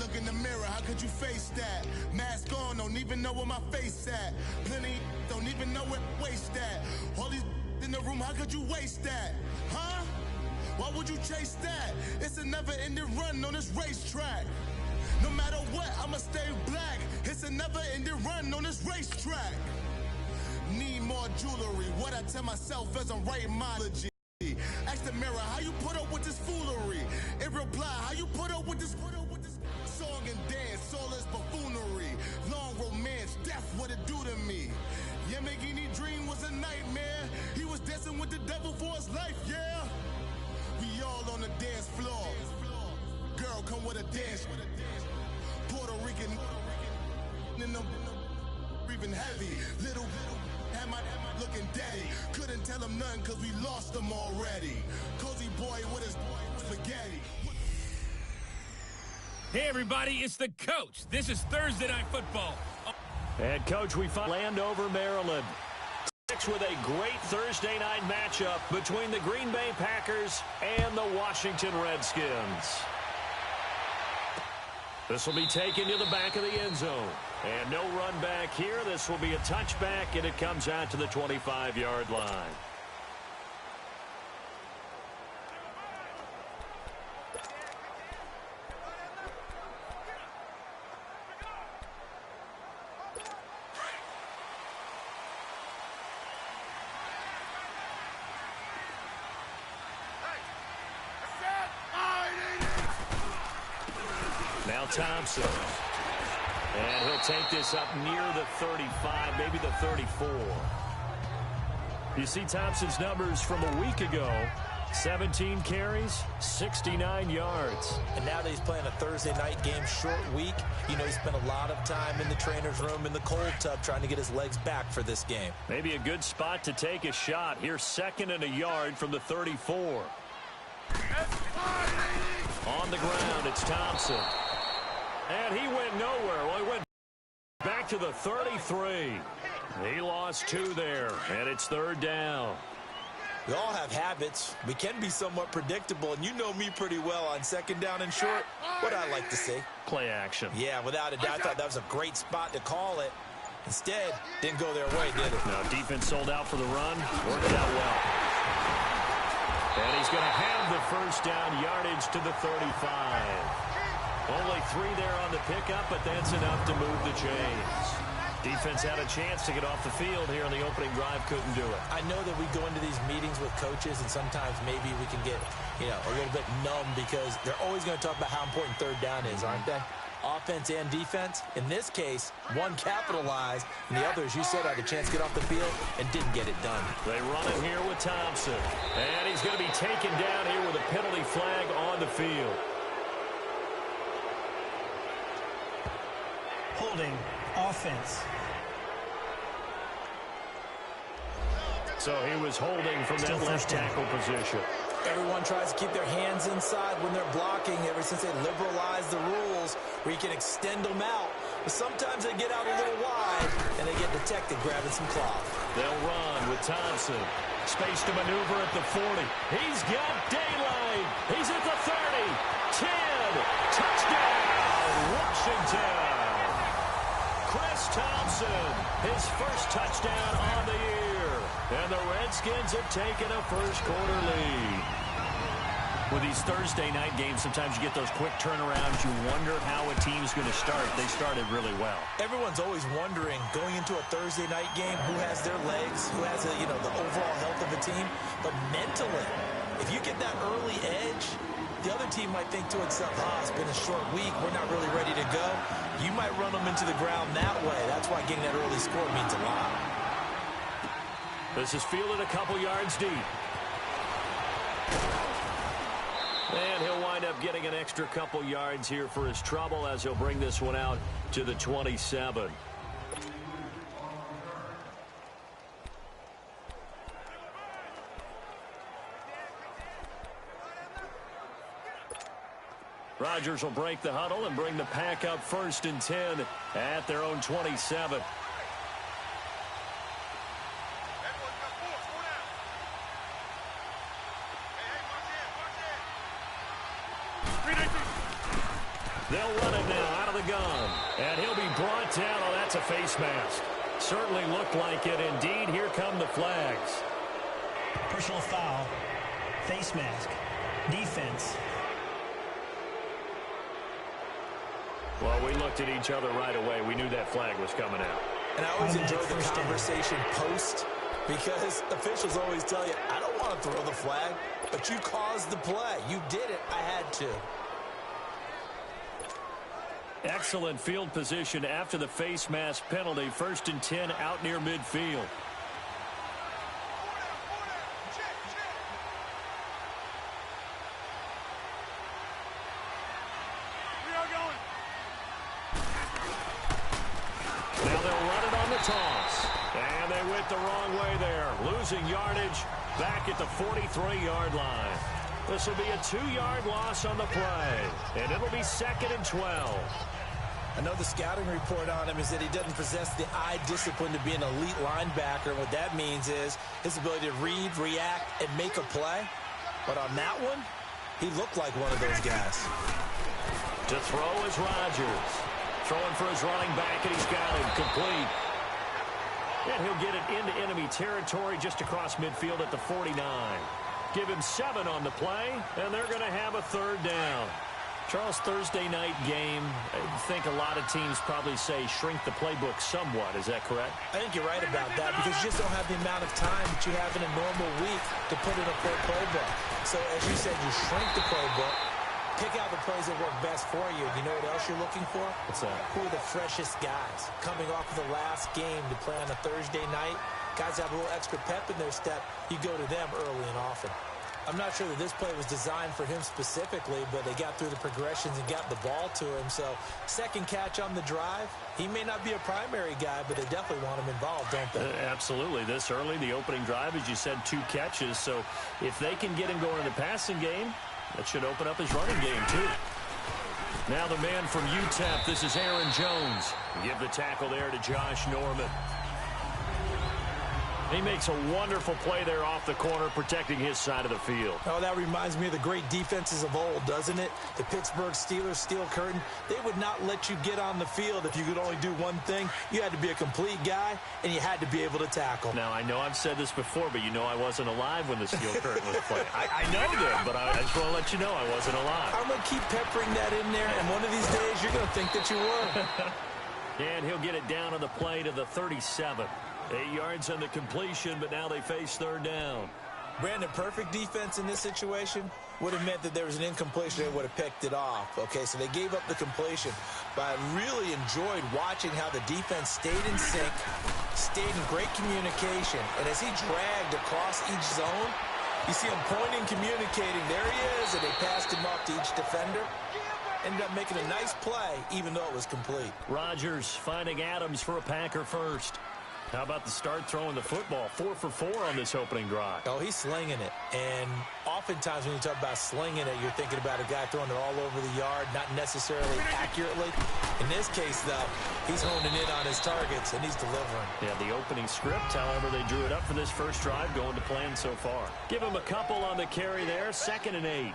Look in the mirror, how could you face that? Mask on, don't even know where my face at. Plenty don't even know where waste at. All these in the room, how could you waste that? Huh? Why would you chase that? It's a never-ending run on this racetrack. No matter what, I'ma stay black. It's a never-ending run on this racetrack. Need more jewelry. What I tell myself as I'm writing myology. Ask the mirror, how you put up with this foolery? In reply, how you put up with this song and dance, all this buffoonery. Long romance, death, what it do to me? Yamagini dream was a nightmare. He was dancing with the devil for his life, yeah. We all on the dance floor. Girl, come with a dance. Puerto Rican in them breathing heavy. Little am I looking daddy. Couldn't tell him nothing cause we lost him already. Cozy boy with his spaghetti. Hey everybody, it's the coach. This is Thursday Night Football. And coach, we find Landover, Maryland. With a great Thursday night matchup between the Green Bay Packers and the Washington Redskins. This will be taken to the back of the end zone. And no run back here. This will be a touchback, and it comes out to the 25-yard line. Now Thompson. And he'll take this up near the 35, maybe the 34. You see Thompson's numbers from a week ago. 17 carries, 69 yards. And now that he's playing a Thursday night game, short week, you know he spent a lot of time in the trainer's room in the cold tub trying to get his legs back for this game. Maybe a good spot to take a shot. Here's 2nd and a yard from the 34. On the ground, it's Thompson. And he went nowhere. Well, he went back to the 33. He lost 2 there, and it's 3rd down. We all have habits. We can be somewhat predictable, and you know me pretty well on 2nd down and short. What I like to say. Play action. Yeah, without a doubt. I thought that was a great spot to call it. Instead, didn't go their way, did it? Now, defense sold out for the run. Worked out well. And he's going to have the first down yardage to the 35. Only 3 there on the pickup, but that's enough to move the chains. Defense had a chance to get off the field here in the opening drive, couldn't do it. I know that we go into these meetings with coaches, and sometimes maybe we can get, a little bit numb because they're always going to talk about how important 3rd down is, aren't they? Offense and defense. In this case, one capitalized, and the other, as you said, had a chance to get off the field and didn't get it done. They run it here with Thompson. And he's going to be taken down here with a penalty flag on the field. Holding offense. So he was holding from that left tackle position. Everyone tries to keep their hands inside when they're blocking ever since they liberalized the rules where you can extend them out. But sometimes they get out a little wide and they get detected grabbing some cloth. They'll run with Thompson. Space to maneuver at the 40. He's got daylight. He's at the 30. 10. Touchdown, Washington. Chris Thompson, his first touchdown on the year. And the Redskins have taken a first-quarter lead. With these Thursday night games, sometimes you get those quick turnarounds. You wonder how a team's going to start. They started really well. Everyone's always wondering, going into a Thursday night game, who has their legs, who has the overall health of a team. But mentally, if you get that early edge, the other team might think to itself, it's been a short week. We're not really ready to go. You might run them into the ground that way. That's why getting that early score means a lot. This is fielded a couple yards deep. And he'll wind up getting an extra couple yards here for his trouble as he'll bring this one out to the 27. Rodgers will break the huddle and bring the pack up 1st and 10 at their own 27. They'll run it now out of the gun. And he'll be brought down. Oh, that's a face mask. Certainly looked like it. Indeed, here come the flags. Personal foul. Face mask. Defense. Well, we looked at each other right away. We knew that flag was coming out. And I always enjoy the conversation post, because officials always tell you, I don't want to throw the flag, but you caused the play. You did it. I had to. Excellent field position after the face mask penalty. 1st and 10 out near midfield. Now they'll run it on the toss. And they went the wrong way there. Losing yardage back at the 43-yard line. This will be a 2-yard loss on the play. And it'll be 2nd and 12. I know the scouting report on him is that he doesn't possess the eye discipline to be an elite linebacker. What that means is his ability to read, react, and make a play. But on that one, he looked like one of those guys. To throw is Rodgers. Throwing for his running back, and he's got him complete. And he'll get it into enemy territory just across midfield at the 49. Give him 7 on the play, and they're going to have a 3rd down. Charles, Thursday night game, I think a lot of teams probably say shrink the playbook somewhat. Is that correct? I think you're right about that, because you just don't have the amount of time that you have in a normal week to put in a full playbook. So, as you said, you shrink the playbook, pick out the plays that work best for you. You know what else you're looking for? What's that? Who are the freshest guys coming off of the last game to play on a Thursday night? Guys have a little extra pep in their step. You go to them early and often. I'm not sure that this play was designed for him specifically, but they got through the progressions and got the ball to him. So, 2nd catch on the drive. He may not be a primary guy, but they definitely want him involved, don't they? Absolutely. This early, the opening drive, as you said, 2 catches. So, if they can get him going in the passing game, that should open up his running game, too. Now the man from UTEP, this is Aaron Jones. Give the tackle there to Josh Norman. He makes a wonderful play there off the corner, protecting his side of the field. Oh, that reminds me of the great defenses of old, doesn't it? The Pittsburgh Steelers, Steel Curtain. They would not let you get on the field if you could only do one thing. You had to be a complete guy, and you had to be able to tackle. Now, I know I've said this before, but you know I wasn't alive when the Steel Curtain was playing. I know that, but I just want to let you know I wasn't alive. I'm going to keep peppering that in there, and one of these days you're going to think that you were. And he'll get it down on the play to the 37. 8 yards on the completion, but now they face 3rd down. Brandon, perfect defense in this situation would have meant that there was an incompletion. They would have picked it off. Okay, so they gave up the completion. But I really enjoyed watching how the defense stayed in sync, stayed in great communication. And as he dragged across each zone, you see him pointing, communicating. There he is, and they passed him off to each defender. Ended up making a nice play, even though it was complete. Rodgers finding Adams for a Packer first. How about the start throwing the football? 4 for 4 on this opening drive. Oh, he's slinging it. And oftentimes when you talk about slinging it, you're thinking about a guy throwing it all over the yard, not necessarily accurately. In this case, though, he's honing in on his targets, and he's delivering. Yeah, the opening script, however, they drew it up for this first drive, going to plan so far. Give him a couple on the carry there, 2nd and 8.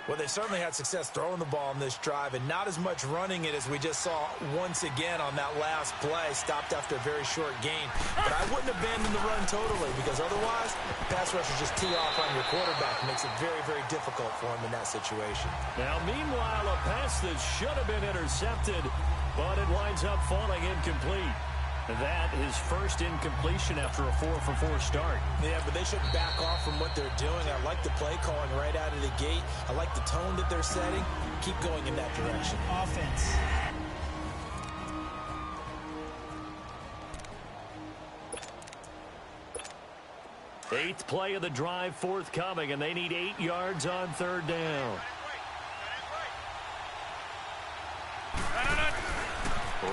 Well, they certainly had success throwing the ball in this drive, and not as much running it as we just saw once again on that last play. Stopped after a very short gain. But I wouldn't abandon the run totally, because otherwise, pass rushers just tee off on your quarterback. It makes it very, very difficult for him in that situation. Now, meanwhile, a pass that should have been intercepted, but it winds up falling incomplete. That is first incompletion after a 4 for 4 start. Yeah, but they shouldn't back off from what they're doing. I like the play calling right out of the gate. I like the tone that they're setting. Keep going in that direction. Offense. Eighth play of the drive forthcoming, and they need 8 yards on 3rd down.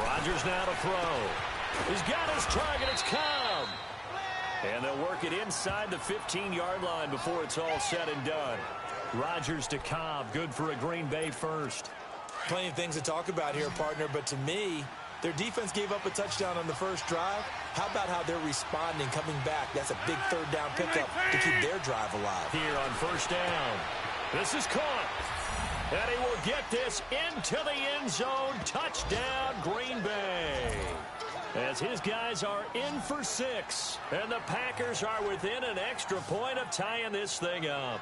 Rodgers now to throw. He's got his target. It's Cobb. And they'll work it inside the 15-yard line before it's all said and done. Rodgers to Cobb. Good for a Green Bay first. Plenty of things to talk about here, partner, but to me, their defense gave up a touchdown on the first drive. How about how they're responding, coming back? That's a big 3rd down pickup to keep their drive alive. Here on 1st down. This is caught. And he will get this into the end zone. Touchdown, Green Bay. As his guys are in for 6. And the Packers are within an extra point of tying this thing up.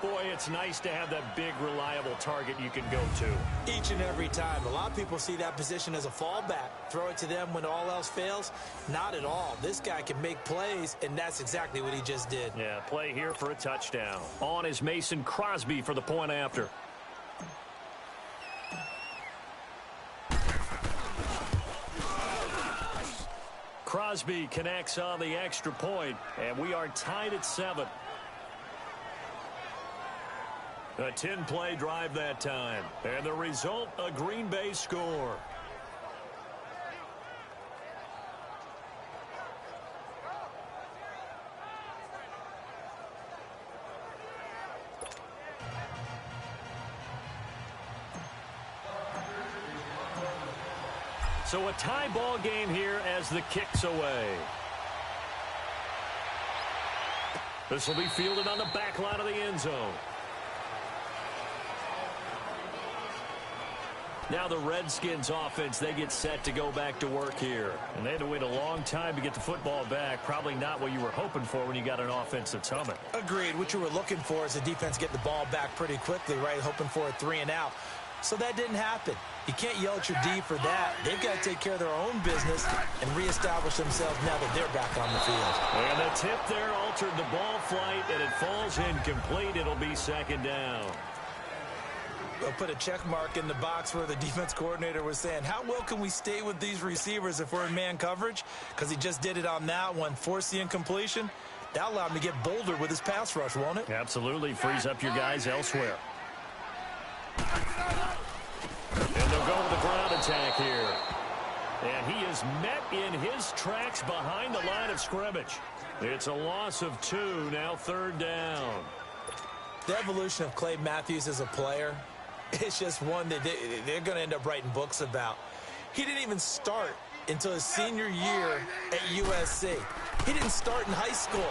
Boy, it's nice to have that big, reliable target you can go to. Each and every time. A lot of people see that position as a fallback. Throw it to them when all else fails. Not at all. This guy can make plays, and that's exactly what he just did. Yeah, play here for a touchdown. On is Mason Crosby for the point after. Crosby connects on the extra point, and we are tied at 7. A 10-play drive that time. And the result, a Green Bay score. So a tie ball game here as the kick's away. This will be fielded on the back line of the end zone. Now the Redskins offense, they get set to go back to work here. And they had to wait a long time to get the football back. Probably not what you were hoping for when you got an offense that's humming. Agreed. What you were looking for is the defense get the ball back pretty quickly, right? Hoping for a 3 and out. So that didn't happen. You can't yell at your D for that. They've got to take care of their own business and reestablish themselves now that they're back on the field. And the tip there altered the ball flight, and it falls incomplete. It'll be second down. They'll put a check mark in the box where the defense coordinator was saying, how well can we stay with these receivers if we're in man coverage? Because he just did it on that one, forced the incompletion. That allowed him to get bolder with his pass rush, won't it? Absolutely. Frees up your guys elsewhere. And they'll go with the ground attack here. And he is met in his tracks behind the line of scrimmage. It's a loss of 2, now third down. The evolution of Clay Matthews as a player, it's just one that they're going to end up writing books about. He didn't even start until his senior year at USC. He didn't start in high school.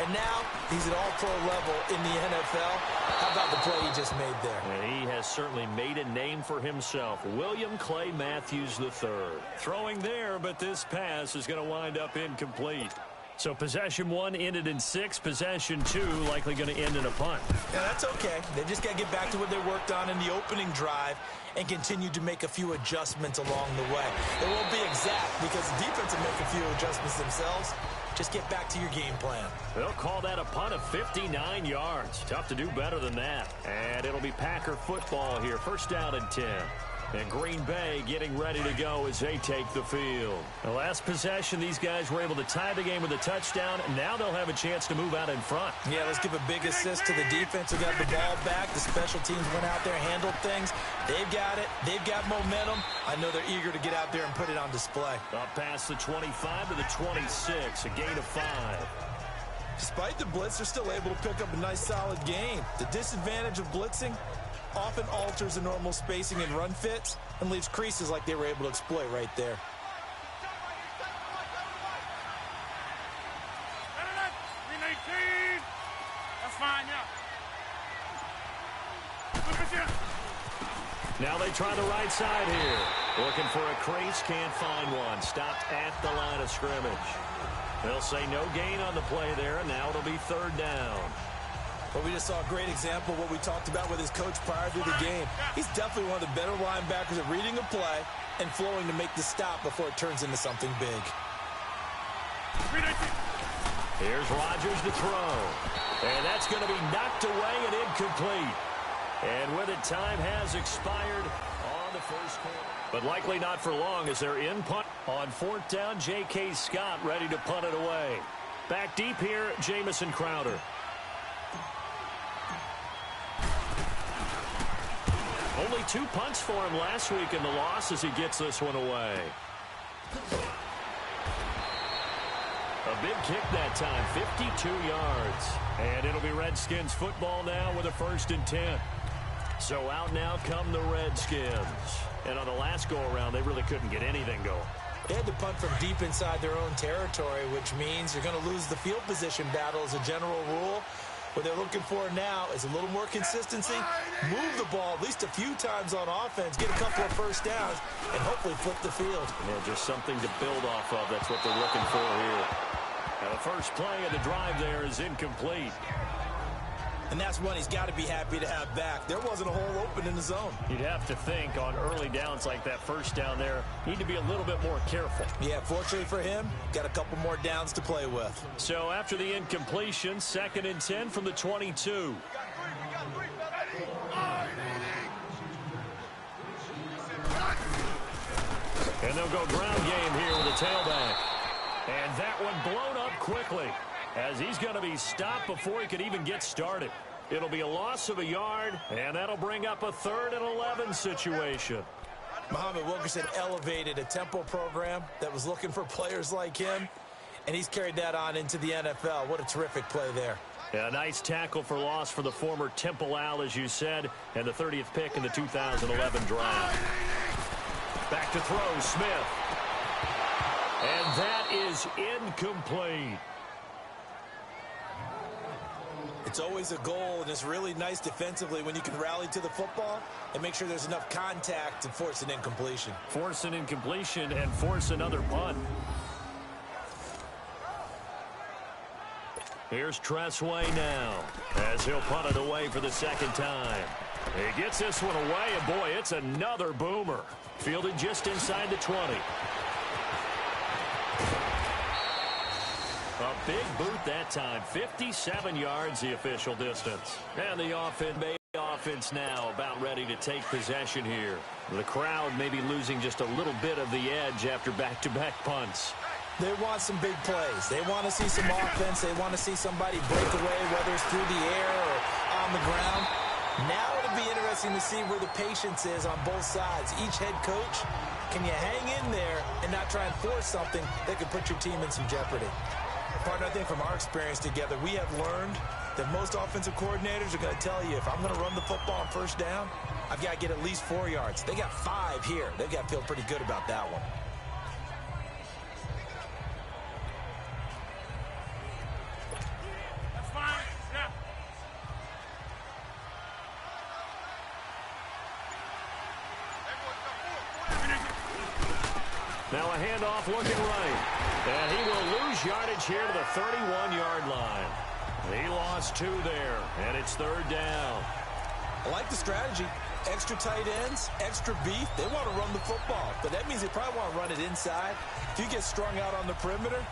And now he's at all-pro level in the NFL. How about the play he just made there? And he has certainly made a name for himself. William Clay Matthews III. Throwing there, but this pass is going to wind up incomplete. So possession 1 ended in 6. Possession 2 likely going to end in a punt. Yeah, that's okay. They just got to get back to what they worked on in the opening drive and continue to make a few adjustments along the way. It won't be exact because the defense will make a few adjustments themselves. Just get back to your game plan. They'll call that a punt of 59 yards. Tough to do better than that. And it'll be Packer football here. First down and 10. And Green Bay getting ready to go as they take the field. The last possession, these guys were able to tie the game with a touchdown. Now they'll have a chance to move out in front. Yeah, let's give a big assist to the defense who got the ball back. The special teams went out there, handled things. They've got it. They've got momentum. I know they're eager to get out there and put it on display. Up past the 25 to the 26, a gain of 5. Despite the blitz, they're still able to pick up a nice, solid gain. The disadvantage of blitzing often alters the normal spacing and run fits and leaves creases like they were able to exploit right there. That's fine, yeah. Now they try the right side here. Looking for a crease, can't find one. Stopped at the line of scrimmage. They'll say no gain on the play there, and now it'll be third down. But we just saw a great example of what we talked about with his coach prior to the game. He's definitely one of the better linebackers at reading a play and flowing to make the stop before it turns into something big. Here's Rodgers to throw. And that's going to be knocked away and incomplete. And with it, time has expired on the first quarter. But likely not for long as they're in punt. On fourth down, J.K. Scott ready to punt it away. Back deep here, Jamison Crowder. Only 2 punts for him last week in the loss as he gets this one away. A big kick that time, 52 yards. And it'll be Redskins football now with a 1st and 10. So out now come the Redskins. And on the last go-around, they really couldn't get anything going. They had to punt from deep inside their own territory, which means you're going to lose the field position battle as a general rule. What they're looking for now is a little more consistency, move the ball at least a few times on offense, get a couple of first downs, and hopefully flip the field. Yeah, just something to build off of. That's what they're looking for here. Now the first play of the drive there is incomplete. And that's one he's got to be happy to have back. There wasn't a hole open in the zone. You'd have to think on early downs like that first down there, need to be a little bit more careful. Yeah, fortunately for him, got a couple more downs to play with. So after the incompletion, 2nd and 10 from the 22. And they'll go ground game here with a tailback. And that one blown up quickly, as he's going to be stopped before he could even get started. It'll be a loss of a yard, and that'll bring up a 3rd and 11 situation. Muhammad Wilkerson elevated a tempo program that was looking for players like him, and he's carried that on into the NFL. What a terrific play there. Yeah, a nice tackle for loss for the former Temple Owl, as you said, and the 30th pick in the 2011 draft. Back to throw, Smith. And that is incomplete. It's always a goal, and it's really nice defensively when you can rally to the football and make sure there's enough contact to force an incompletion. Force an incompletion and force another punt. Here's Tressway now, as he'll punt it away for the 2nd time. He gets this one away, and boy, it's another boomer. Fielded just inside the 20. A big boot that time. 57 yards the official distance. And the offense now about ready to take possession here. The crowd may be losing just a little bit of the edge after back-to-back punts. They want some big plays. They want to see some offense. They want to see somebody break away, whether it's through the air or on the ground. Now it'll be interesting to see where the patience is on both sides. Each head coach, can you hang in there and not try and force something that could put your team in some jeopardy? Partner, I think from our experience together, we have learned that most offensive coordinators are going to tell you, if I'm going to run the football on first down, I've got to get at least 4 yards. They got 5 here. They've got to feel pretty good about that one. That's fine. Yeah. Now a handoff looking right. And he will lose yardage here to the 31-yard line. He lost 2 there, and it's 3rd down. I like the strategy. Extra tight ends, extra beef. They want to run the football, but that means they probably want to run it inside. If you get strung out on the perimeter,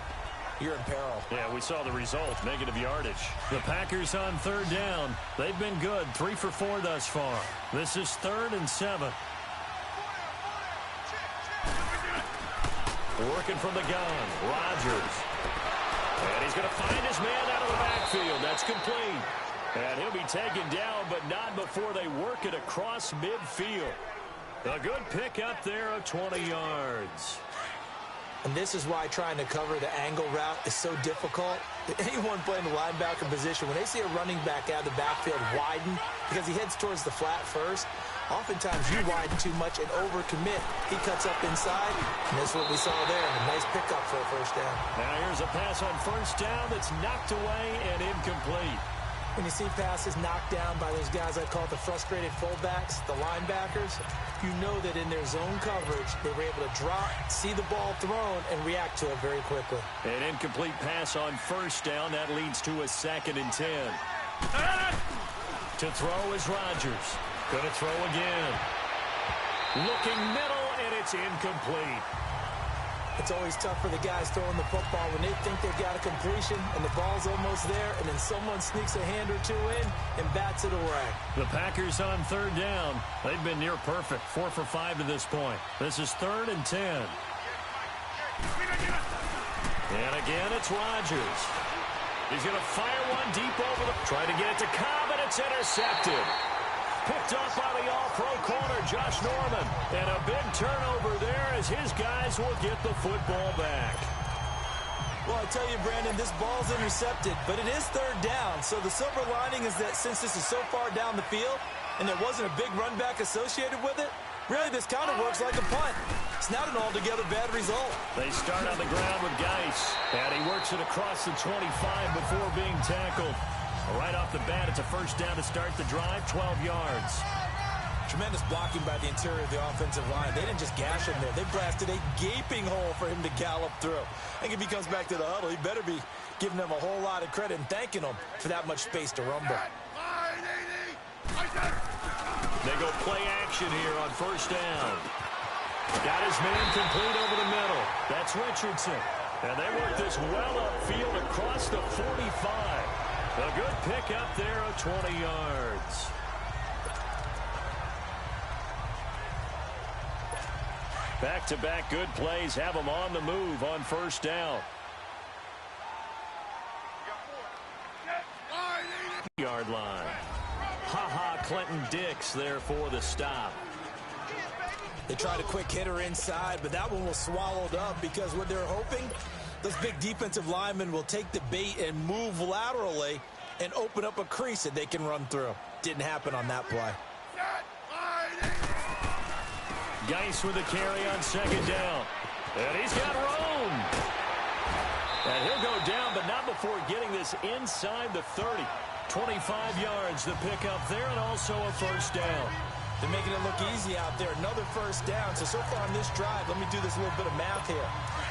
you're in peril. Yeah, we saw the result, negative yardage. The Packers on 3rd down. They've been good, 3 for 4 thus far. This is 3rd and 7. Working from the gun, Rodgers. And he's going to find his man out of the backfield. That's complete. And he'll be taken down, but not before they work it across midfield. A good pick up there of 20 yards. And this is why trying to cover the angle route is so difficult. Anyone playing the linebacker position, when they see a running back out of the backfield widen because he heads towards the flat first, oftentimes you widen too much and overcommit. He cuts up inside, and that's what we saw there. A nice pickup for a first down. Now here's a pass on first down that's knocked away and incomplete. When you see passes knocked down by those guys I call the frustrated fullbacks, the linebackers, you know that in their zone coverage, they were able to drop, see the ball thrown, and react to it very quickly. An incomplete pass on first down. That leads to a 2nd and 10. To throw is Rodgers. Going to throw again. Looking middle, and it's incomplete. It's always tough for the guys throwing the football when they think they've got a completion and the ball's almost there, and then someone sneaks a hand or two in and bats it away. The Packers on 3rd down. They've been near perfect, 4 for 5 to this point. This is 3rd and 10. And again, it's Rodgers. He's going to fire one deep over the... Try to get it to Cobb, and it's intercepted. Picked up by the all-pro corner, Josh Norman. And a big turnover there as his guys will get the football back. Well, I tell you, Brandon, this ball's intercepted, but it is 3rd down. So the silver lining is that since this is so far down the field and there wasn't a big run back associated with it, really this kind of works like a punt. It's not an altogether bad result. They start on the ground with Geis, and he works it across the 25 before being tackled. Right off the bat, it's a first down to start the drive, 12 yards. Tremendous blocking by the interior of the offensive line. They didn't just gash him there. They blasted a gaping hole for him to gallop through. I think if he comes back to the huddle, he better be giving them a whole lot of credit and thanking them for that much space to rumble. They go play action here on first down. Got his man complete over the middle. That's Richardson. And they work this well upfield across the 45. A good pick up there of 20 yards. Back-to-back good plays have them on the move on first down. Yard line. Clinton Dix there for the stop. They tried a quick hitter inside, but that one was swallowed up because what they're hoping, those big defensive linemen will take the bait and move laterally and open up a crease that they can run through. Didn't happen on that play. Geis with a carry on second down. And he's got room. And he'll go down, but not before getting this inside the 30. 25 yards to pick up there, and also a first down. They're making it look easy out there. Another first down. So far on this drive, let me do this little bit of math here.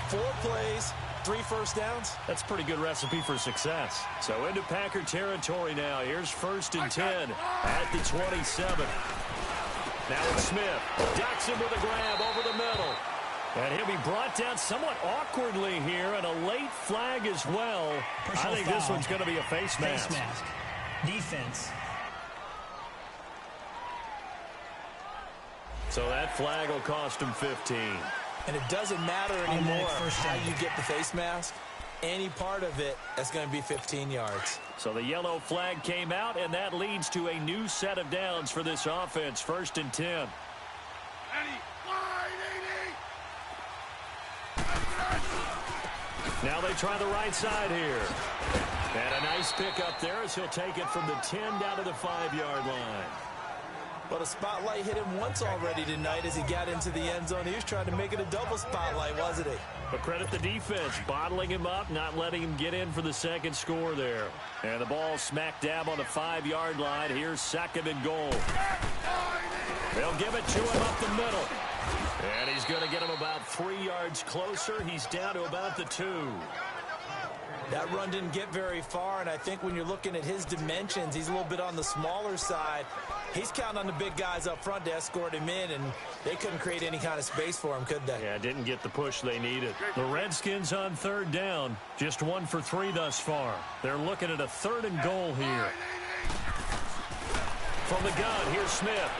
4 plays, 3 first downs. That's a pretty good recipe for success. So into Packer territory now. Here's first and 10 at the 27. Now it's Smith. Ducks him with a grab over the middle. And he'll be brought down somewhat awkwardly here, and a late flag as well. I think this one's going to be a face mask. Face mask. Defense. So that flag will cost him 15. And it doesn't matter anymore how you get the face mask. Any part of it, that's going to be 15 yards. So the yellow flag came out, and that leads to a new set of downs for this offense. First and 10. Now they try the right side here. And a nice pick up there as he'll take it from the 10 down to the 5-yard line. But a spotlight hit him once already tonight as he got into the end zone. He was trying to make it a double spotlight, wasn't he? But credit the defense, bottling him up, not letting him get in for the second score there. And the ball smack dab on the 5-yard line. Here's second and goal. They'll give it to him up the middle. And he's going to get him about 3 yards closer. He's down to about the 2. That run didn't get very far, and I think when you're looking at his dimensions, he's a little bit on the smaller side. He's counting on the big guys up front to escort him in, and they couldn't create any kind of space for him, could they? Yeah, didn't get the push they needed. The Redskins on third down, just 1 for 3 thus far. They're looking at a 3rd and goal here. From the gun, here's Smith.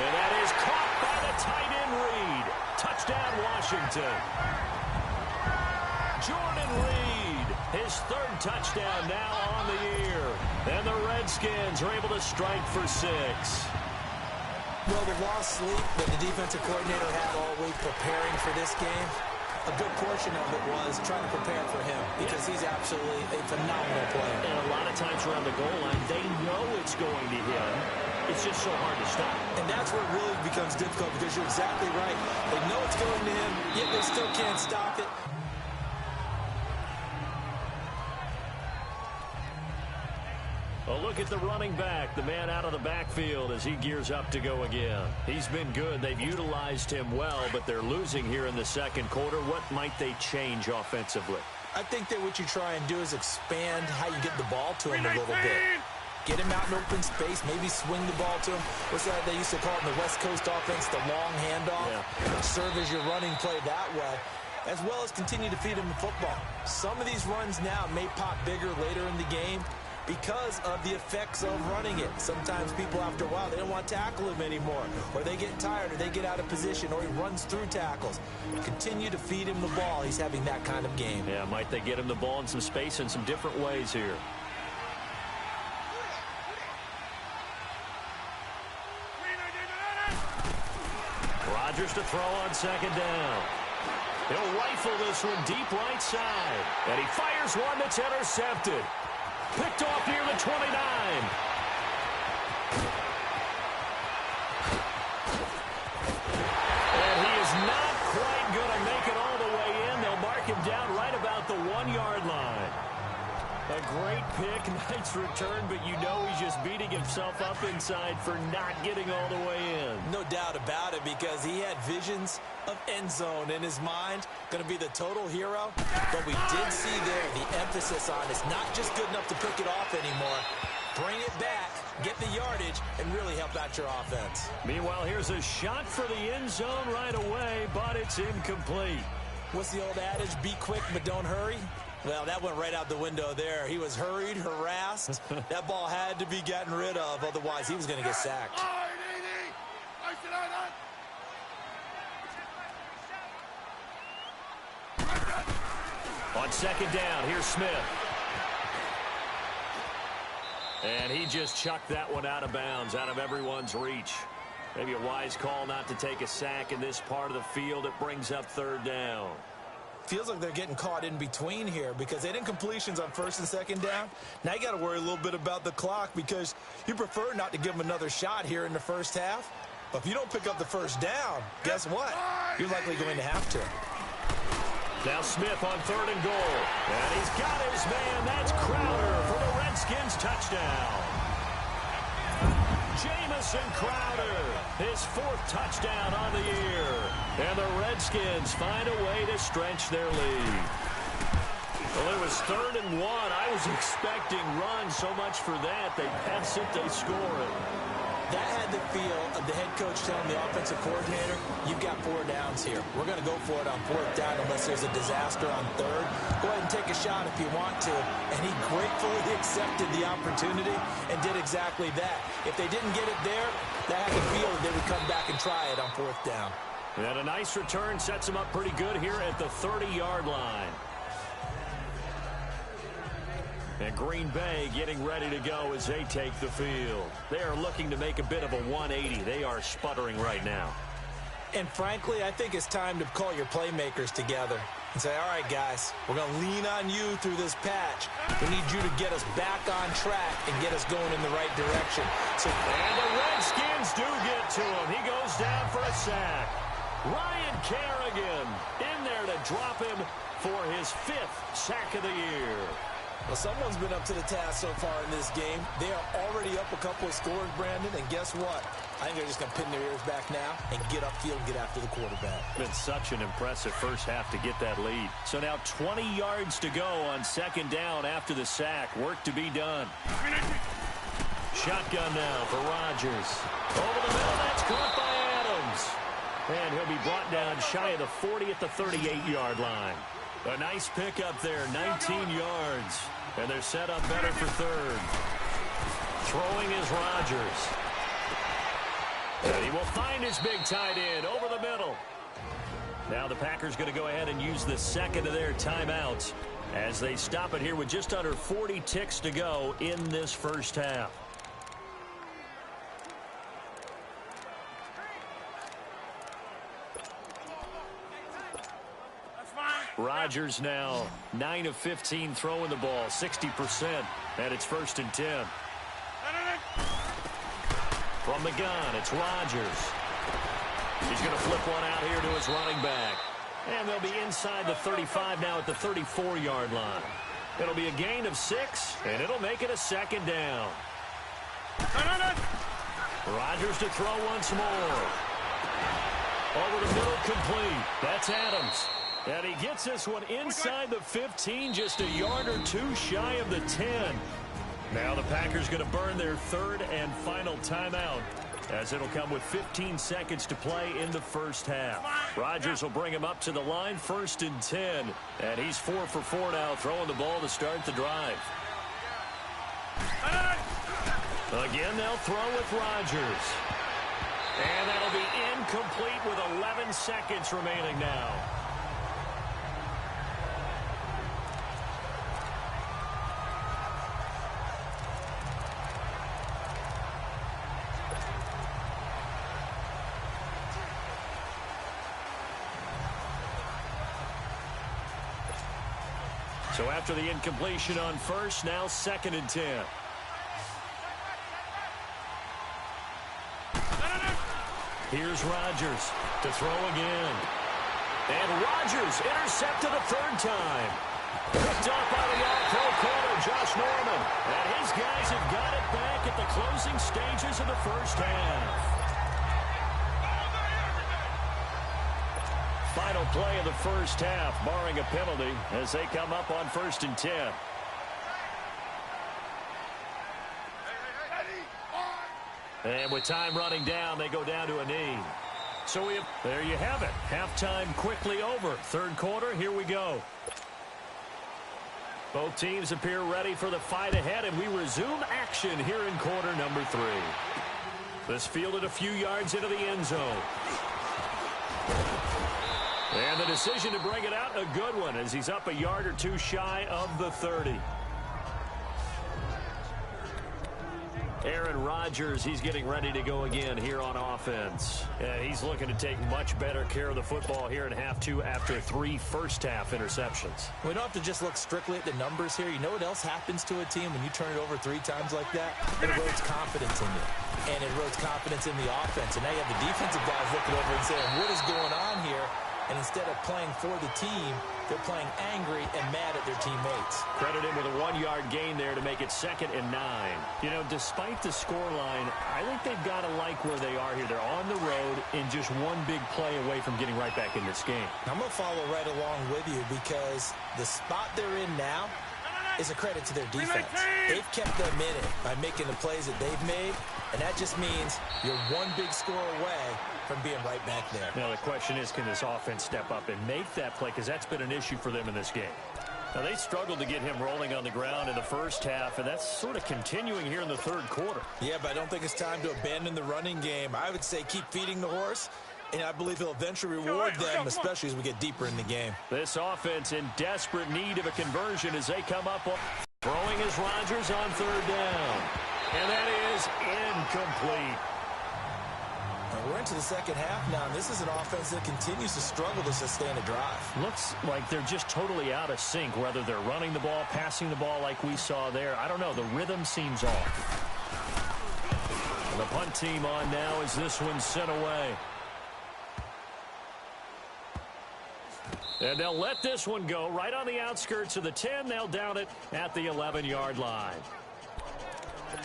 And that is caught by the tight end Reed. Touchdown, Washington. Jordan Reed, his 3rd touchdown now on the year. And the Redskins are able to strike for 6. Well, the lost sleep that the defensive coordinator had all week preparing for this game, a good portion of it was trying to prepare for him because he's absolutely a phenomenal player. And a lot of times around the goal line, they know it's going to him. It's just so hard to stop. And that's where it really becomes difficult because you're exactly right. They know it's going to him, yet they still can't stop it. A look at the running back, the man out of the backfield as he gears up to go again. He's been good. They've utilized him well, but they're losing here in the second quarter. What might they change offensively? I think that what you try and do is expand how you get the ball to him a little bit. Get him out in open space, maybe swing the ball to him. What's that they used to call it in the West Coast offense, the long handoff? Yeah. Serve as your running play that way, as well as continue to feed him the football. Some of these runs now may pop bigger later in the game because of the effects of running it. Sometimes people, after a while, they don't want to tackle him anymore, or they get tired, or they get out of position, or he runs through tackles. Continue to feed him the ball. He's having that kind of game. Yeah, might they get him the ball in some space in some different ways here. Rodgers to throw on second down. He'll rifle this one deep right side. And he fires one that's intercepted. Picked off near the 29. And he is not quite going to make it all the way in. They'll mark him down right about the 1-yard line. A great pick, nice return, but you know he's just beating himself up inside for not getting all the way in. No doubt about it, because he had visions of end zone in his mind. Going to be the total hero. But we did see there the emphasis on it's not just good enough to pick it off anymore. Bring it back, get the yardage, and really help out your offense. Meanwhile, here's a shot for the end zone right away, but it's incomplete. What's the old adage? Be quick, but don't hurry. Well, that went right out the window there. He was hurried, harassed. That ball had to be gotten rid of, otherwise he was going to get sacked. On second down, here's Smith. And he just chucked that one out of bounds, out of everyone's reach. Maybe a wise call not to take a sack in this part of the field. It brings up third down. Feels like they're getting caught in between here because they didn't completions on first and second down. Now you got to worry a little bit about the clock because you prefer not to give them another shot here in the first half. But if you don't pick up the first down, guess what? You're likely going to have to. Now Smith on third and goal. And he's got his man. That's Crowder for the Redskins touchdown. Jamison Crowder, his fourth touchdown on the year. And the Redskins find a way to stretch their lead. Well, it was 3rd and 1. I was expecting runs, so much for that. They pass it, they score it. That had the feel of the head coach telling the offensive coordinator, you've got 4 downs here. We're going to go for it on 4th down unless there's a disaster on 3rd. Go ahead and take a shot if you want to. And he gratefully accepted the opportunity and did exactly that. If they didn't get it there, that had the feel that they would come back and try it on 4th down. And a nice return sets him up pretty good here at the 30-yard line. And Green Bay getting ready to go as they take the field. They are looking to make a bit of a 180. They are sputtering right now. And frankly, I think it's time to call your playmakers together and say, all right, guys, we're going to lean on you through this patch. We need you to get us back on track and get us going in the right direction. And the Redskins do get to him. He goes down for a sack. Ryan Kerrigan in there to drop him for his 5th sack of the year. Well, someone's been up to the task so far in this game. They are already up a couple of scores, Brandon, and guess what? I think they're just going to pin their ears back now and get upfield and get after the quarterback. Been such an impressive first half to get that lead. So now 20 yards to go on second down after the sack. Work to be done. Shotgun now for Rodgers. Over the middle, that's caught by Adams. And he'll be brought down shy of the 40 at the 38-yard line. A nice pickup there, 19 yards. And they're set up better for 3rd. Throwing is Rodgers. And he will find his big tight end over the middle. Now the Packers going to go ahead and use the second of their timeouts as they stop it here with just under 40 ticks to go in this first half. Rodgers now 9 of 15 throwing the ball, 60%, and it's 1st and 10. From the gun, it's Rodgers. He's going to flip one out here to his running back. And they'll be inside the 35 now at the 34-yard line. It'll be a gain of 6, and it'll make it a 2nd down. Rodgers to throw once more. Over the middle, complete. That's Adams. And he gets this one inside the 15, just a yard or 2 shy of the 10. Now the Packers going to burn their 3rd and final timeout as it'll come with 15 seconds to play in the first half. Rodgers will bring him up to the line, 1st and 10. And he's 4 for 4 now, throwing the ball to start the drive. Again, they'll throw with Rodgers. And that'll be incomplete with 11 seconds remaining now. So after the incompletion on 1st, now 2nd and 10. Here's Rodgers to throw again. And Rodgers intercepted a 3rd time. Picked off by the all-pro corner, Josh Norman. And his guys have got it back at the closing stages of the first half. Final play of the first half, barring a penalty, as they come up on 1st and 10. And with time running down, they go down to a knee. So there you have it. Halftime quickly over. Third quarter, here we go. Both teams appear ready for the fight ahead, and we resume action here in quarter number 3. This fielded a few yards into the end zone. And the decision to bring it out, a good one, as he's up a yard or two shy of the 30. Aaron Rodgers, he's getting ready to go again here on offense. He's looking to take much better care of the football here in half 2 after 3 first-half interceptions. We don't have to just look strictly at the numbers here. You know what else happens to a team when you turn it over 3 times like that? It erodes confidence in you. And it erodes confidence in the offense. And now you have the defensive guys looking over and saying, what is going on here? And instead of playing for the team, they're playing angry and mad at their teammates. Credit him with a 1-yard gain there to make it 2nd and 9. You know, despite the scoreline, I think they've got to like where they are here. They're on the road and just one big play away from getting right back in this game. I'm going to follow right along with you because the spot they're in now is a credit to their defense. They've kept them in it by making the plays that they've made, and that just means you're one big score away from being right back there. Now the question is, can this offense step up and make that play, because that's been an issue for them in this game. Now they struggled to get him rolling on the ground in the first half, and that's sort of continuing here in the third quarter. Yeah, but I don't think it's time to abandon the running game. I would say keep feeding the horse, and I believe he'll eventually reward them, especially as we get deeper in the game. This offense in desperate need of a conversion as they come up. Throwing is Rodgers on 3rd down. And that is incomplete. We're into the second half now, and this is an offense that continues to struggle to sustain a drive. Looks like they're just totally out of sync, whether they're running the ball, passing the ball like we saw there. I don't know. The rhythm seems off. And the punt team on now as this one's sent away. And they'll let this one go right on the outskirts of the 10. They'll down it at the 11-yard line.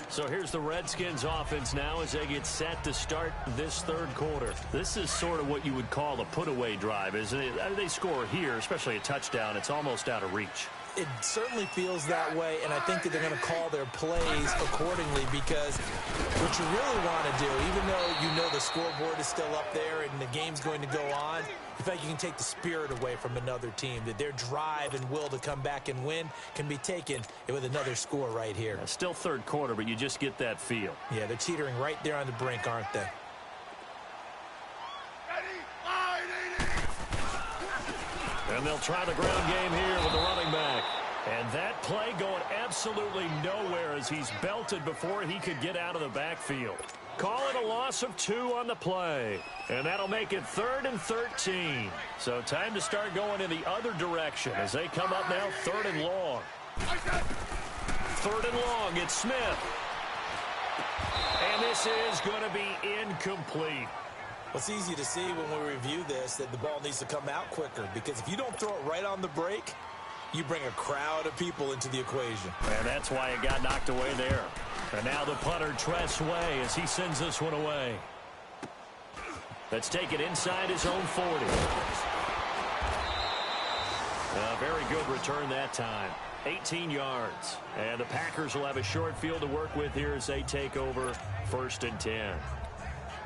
So here's the Redskins offense now as they get set to start this third quarter. This is sort of what you would call a put-away drive, isn't it? They score here, especially a touchdown. It's almost out of reach. It certainly feels that way, and I think that they're going to call their plays accordingly, because what you really want to do, even though you know the scoreboard is still up there and the game's going to go on, in fact, you can take the spirit away from another team, that their drive and will to come back and win can be taken with another score right here. Yeah, still third quarter, but you just get that feel. Yeah, they're teetering right there on the brink, aren't they? And they'll try the ground game here with the running back. And that play going absolutely nowhere as he's belted before he could get out of the backfield. Call it a loss of 2 on the play. And that'll make it 3rd and 13. So time to start going in the other direction as they come up now 3rd and long. 3rd and long, it's Smith. And this is going to be incomplete. Well, it's easy to see when we review this that the ball needs to come out quicker, because if you don't throw it right on the break, you bring a crowd of people into the equation. And that's why it got knocked away there. And now the punter, Tress Way, as he sends this one away. Let's take it inside his own 40. A very good return that time. 18 yards. And the Packers will have a short field to work with here as they take over 1st and 10.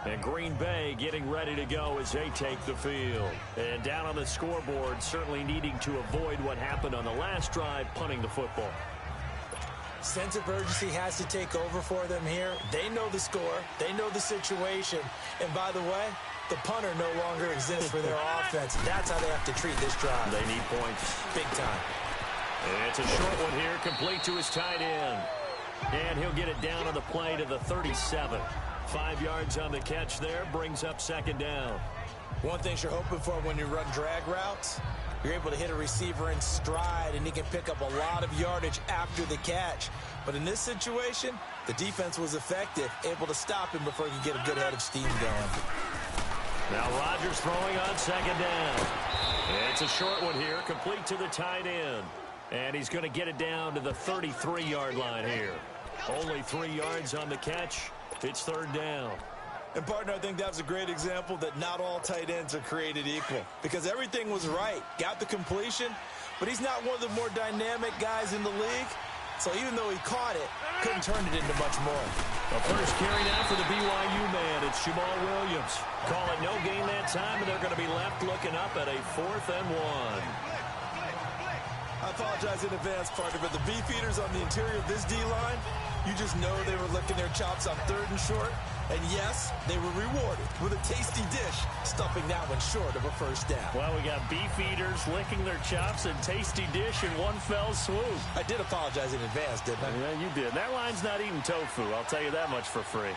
And Green Bay getting ready to go as they take the field. And down on the scoreboard, certainly needing to avoid what happened on the last drive, punting the football. Sense of urgency has to take over for them here. They know the score. They know the situation. And by the way, the punter no longer exists for their offense. That's how they have to treat this drive. They need points. Big time. And it's a short one here, complete to his tight end. And he'll get it down on the play to the 37. 5 yards on the catch there, brings up 2nd down. One thing you're hoping for when you run drag routes, you're able to hit a receiver in stride, and he can pick up a lot of yardage after the catch. But in this situation, the defense was effective, able to stop him before he could get a good head of steam going. Now Rodgers throwing on 2nd down. It's a short one here, complete to the tight end. And he's going to get it down to the 33-yard line here. Only 3 yards on the catch. It's third down. And, partner, I think that's a great example that not all tight ends are created equal, because everything was right. Got the completion, but he's not one of the more dynamic guys in the league. So even though he caught it, couldn't turn it into much more. The first carry now for the BYU man. It's Jamal Williams. Call it no gain that time, and they're going to be left looking up at a 4th and 1. I apologize in advance, partner, but the beefeaters on the interior of this D-line, you just know they were licking their chops on 3rd and short. And, yes, they were rewarded with a tasty dish, stuffing that one short of a first down. Well, we got beefeaters licking their chops and tasty dish in one fell swoop. I did apologize in advance, didn't I? Yeah, you did. That line's not eating tofu. I'll tell you that much for free.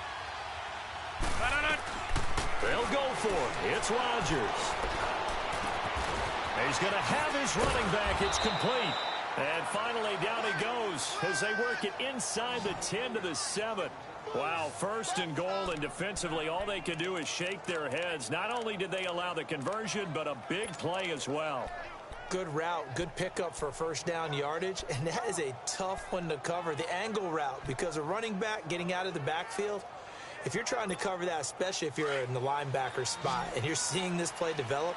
They'll go for it. It's Rodgers. He's going to have his running back. It's complete. And finally, down he goes as they work it inside the 10 to the 7. Wow, 1st and goal, and defensively, all they can do is shake their heads. Not only did they allow the conversion, but a big play as well. Good route, good pickup for first down yardage, and that is a tough one to cover, the angle route, because a running back getting out of the backfield, if you're trying to cover that, especially if you're in the linebacker spot and you're seeing this play develop,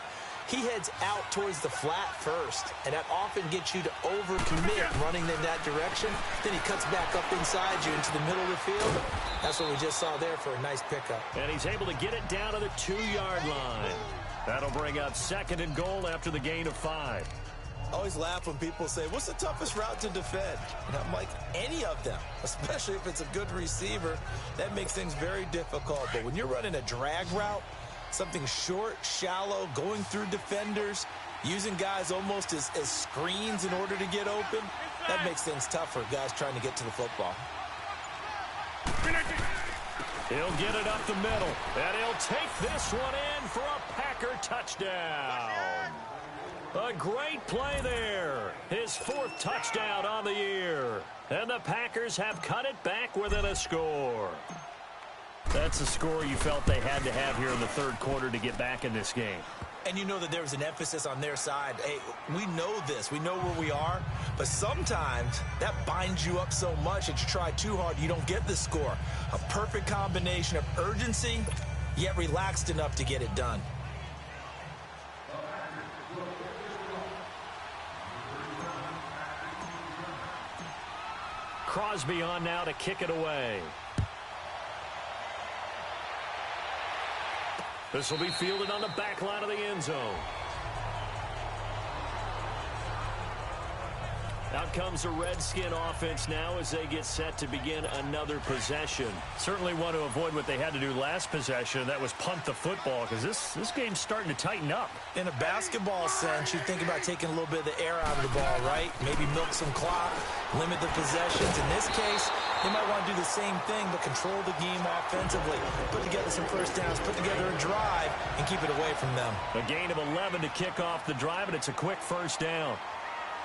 he heads out towards the flat first, and that often gets you to overcommit running in that direction. Then he cuts back up inside you into the middle of the field. That's what we just saw there for a nice pickup. And he's able to get it down to the 2-yard line. That'll bring up 2nd and goal after the gain of 5. I always laugh when people say, what's the toughest route to defend? And I'm like, any of them, especially if it's a good receiver. That makes things very difficult. But when you're running a drag route, something short, shallow, going through defenders, using guys almost as screens in order to get open, that makes things tough for guys trying to get to the football. He'll get it up the middle, and he'll take this one in for a Packer touchdown. A great play there. His 4th touchdown on the year. And the Packers have cut it back within a score. That's a score you felt they had to have here in the 3rd quarter to get back in this game. And you know that there was an emphasis on their side. Hey, we know this. We know where we are. But sometimes that binds you up so much that you try too hard, you don't get the score. A perfect combination of urgency, yet relaxed enough to get it done. Crosby on now to kick it away. This will be fielded on the back line of the end zone. Out comes the Redskin offense now as they get set to begin another possession. Certainly want to avoid what they had to do last possession. That was punt the football, because this game's starting to tighten up. In a basketball sense, you think about taking a little bit of the air out of the ball, right? Maybe milk some clock, limit the possessions. In this case, they might want to do the same thing, but control the game offensively. Put together some first downs, put together a drive, and keep it away from them. A gain of 11 to kick off the drive, and it's a quick first down.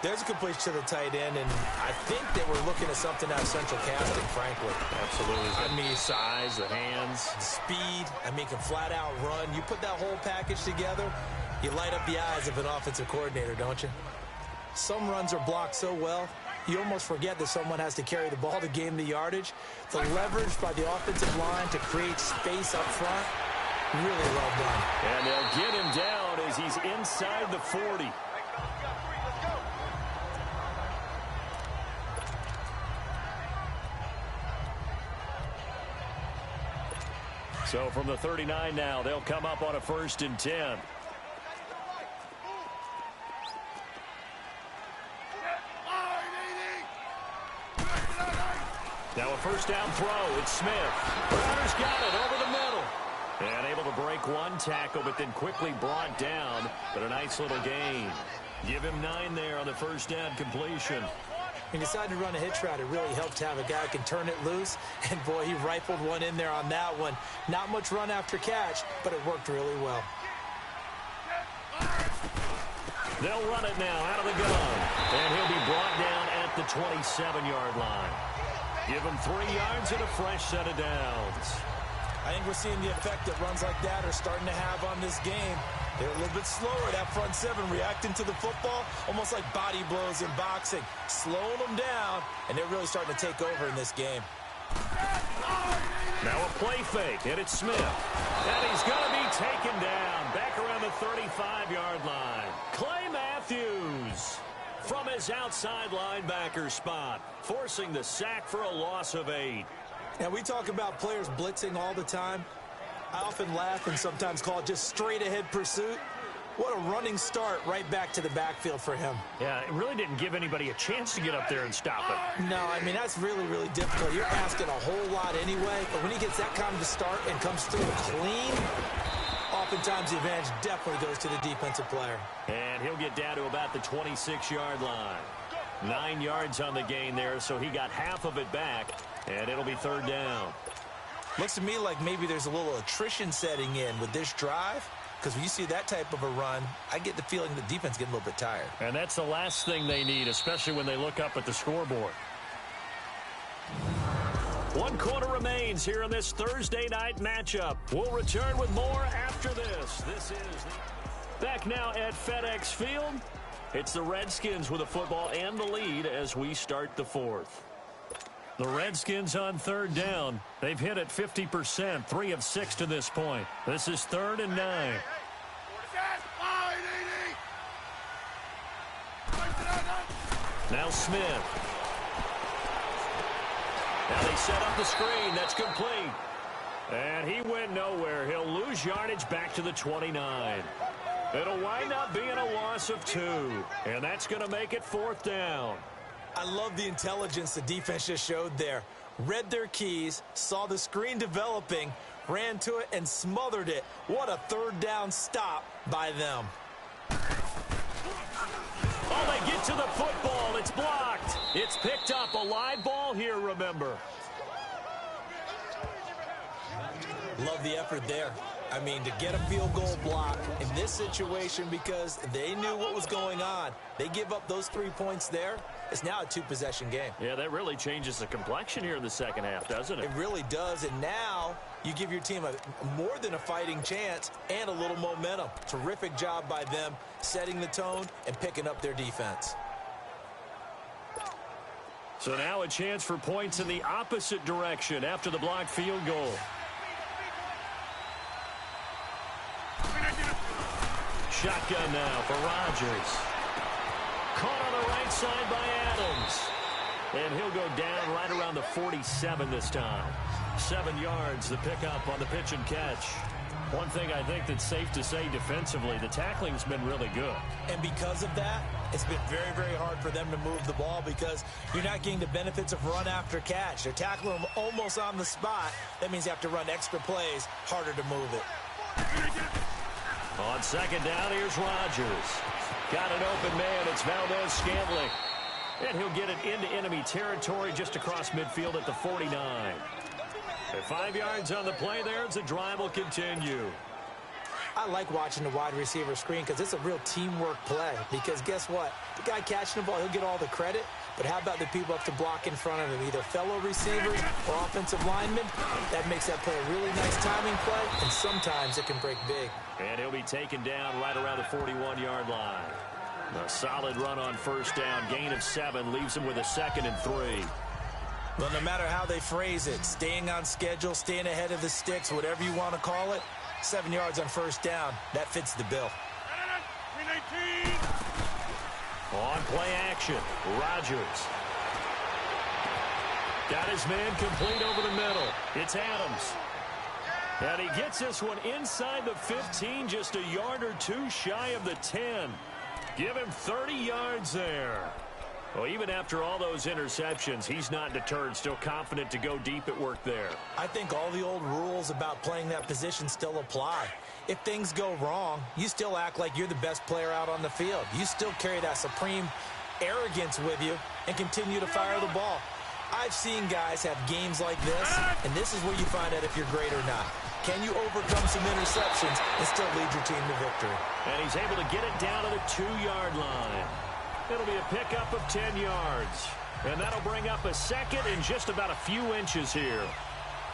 There's a completion to the tight end, and I think that we're looking at something out of central casting, frankly. Absolutely. I mean, size, the hands. Speed, I mean, can flat out run. You put that whole package together, you light up the eyes of an offensive coordinator, don't you? Some runs are blocked so well, you almost forget that someone has to carry the ball to gain the yardage. The leverage by the offensive line to create space up front, really well done. And they'll get him down as he's inside the 40. So from the 39 now, they'll come up on a 1st and 10. Now a first down throw. It's Smith. Browner's got it over the middle. And able to break one tackle, but then quickly brought down. But a nice little gain. Give him 9 there on the first down completion. He decided to run a hitch route. It really helped to have a guy who can turn it loose. And, boy, he rifled one in there on that one. Not much run after catch, but it worked really well. They'll run it now out of the gun. And he'll be brought down at the 27-yard line. Give him 3 yards and a fresh set of downs. I think we're seeing the effect that runs like that are starting to have on this game. They're a little bit slower, that front seven, reacting to the football, almost like body blows in boxing, slowing them down, and they're really starting to take over in this game. Now a play fake, and it's Smith. And he's going to be taken down back around the 35-yard line. Clay Matthews from his outside linebacker spot, forcing the sack for a loss of 8. Now, we talk about players blitzing all the time. I often laugh and sometimes call it just straight-ahead pursuit. What a running start right back to the backfield for him. Yeah, it really didn't give anybody a chance to get up there and stop it. No, I mean, that's really, really difficult. You're asking a whole lot anyway, but when he gets that kind of a start and comes through clean, oftentimes the advantage definitely goes to the defensive player. And he'll get down to about the 26-yard line. 9 yards on the gain there, so he got half of it back, and it'll be third down. Looks to me like maybe there's a little attrition setting in with this drive, because when you see that type of a run, I get the feeling the defense getting a little bit tired. And that's the last thing they need, especially when they look up at the scoreboard. 1 quarter remains here in this Thursday night matchup. We'll return with more after this. This is back now at FedEx Field. It's the Redskins with the football and the lead as we start the fourth. The Redskins on third down. They've hit at 50%, 3 of 6 to this point. This is 3rd and 9. Now Smith. Now they set up the screen. That's complete. And he went nowhere. He'll lose yardage back to the 29. It'll wind up being a loss of 2. And that's going to make it 4th down. I love the intelligence the defense just showed there. Read their keys, saw the screen developing, ran to it, and smothered it. What a third down stop by them. Oh, they get to the football. It's blocked. It's picked up. A live ball here, remember. Love the effort there. I mean, to get a field goal block in this situation because they knew what was going on. They give up those 3 points there. It's now a 2-possession game. Yeah, that really changes the complexion here in the second half, doesn't it? It really does, and now you give your team a more than a fighting chance and a little momentum. Terrific job by them setting the tone and picking up their defense. So now a chance for points in the opposite direction after the blocked field goal. Shotgun now for Rodgers. Caught on the right side by Adams. And he'll go down right around the 47 this time. 7 yards, the pickup on the pitch and catch. One thing I think that's safe to say defensively, the tackling's been really good. And because of that, it's been very, very hard for them to move the ball because you're not getting the benefits of run after catch. They're tackling them almost on the spot. That means you have to run extra plays, harder to move it. On second down, here's Rodgers. Got an open man. It's Valdez-Scantling. And he'll get it into enemy territory just across midfield at the 49. At 5 yards on the play there, the drive will continue. I like watching the wide receiver screen because it's a real teamwork play. Because guess what? The guy catching the ball, he'll get all the credit. But how about the people up to block in front of him, either fellow receivers or offensive linemen? That makes that play a really nice timing play, and sometimes it can break big. And he'll be taken down right around the 41-yard line. A solid run on first down. Gain of 7 leaves him with a 2nd and 3. Well, no matter how they phrase it, staying on schedule, staying ahead of the sticks, whatever you want to call it, 7 yards on first down, that fits the bill. On play action, Rodgers. Got his man complete over the middle. It's Adams. And he gets this one inside the 15, just a yard or 2 shy of the 10. Give him 30 yards there. Well, even after all those interceptions, he's not deterred, still confident to go deep at work there. I think all the old rules about playing that position still apply. If things go wrong, you still act like you're the best player out on the field. You still carry that supreme arrogance with you and continue to fire the ball. I've seen guys have games like this, and this is where you find out if you're great or not. Can you overcome some interceptions and still lead your team to victory? And he's able to get it down to the 2-yard line. It'll be a pickup of 10 yards. And that'll bring up a 2nd and just about a few inches here.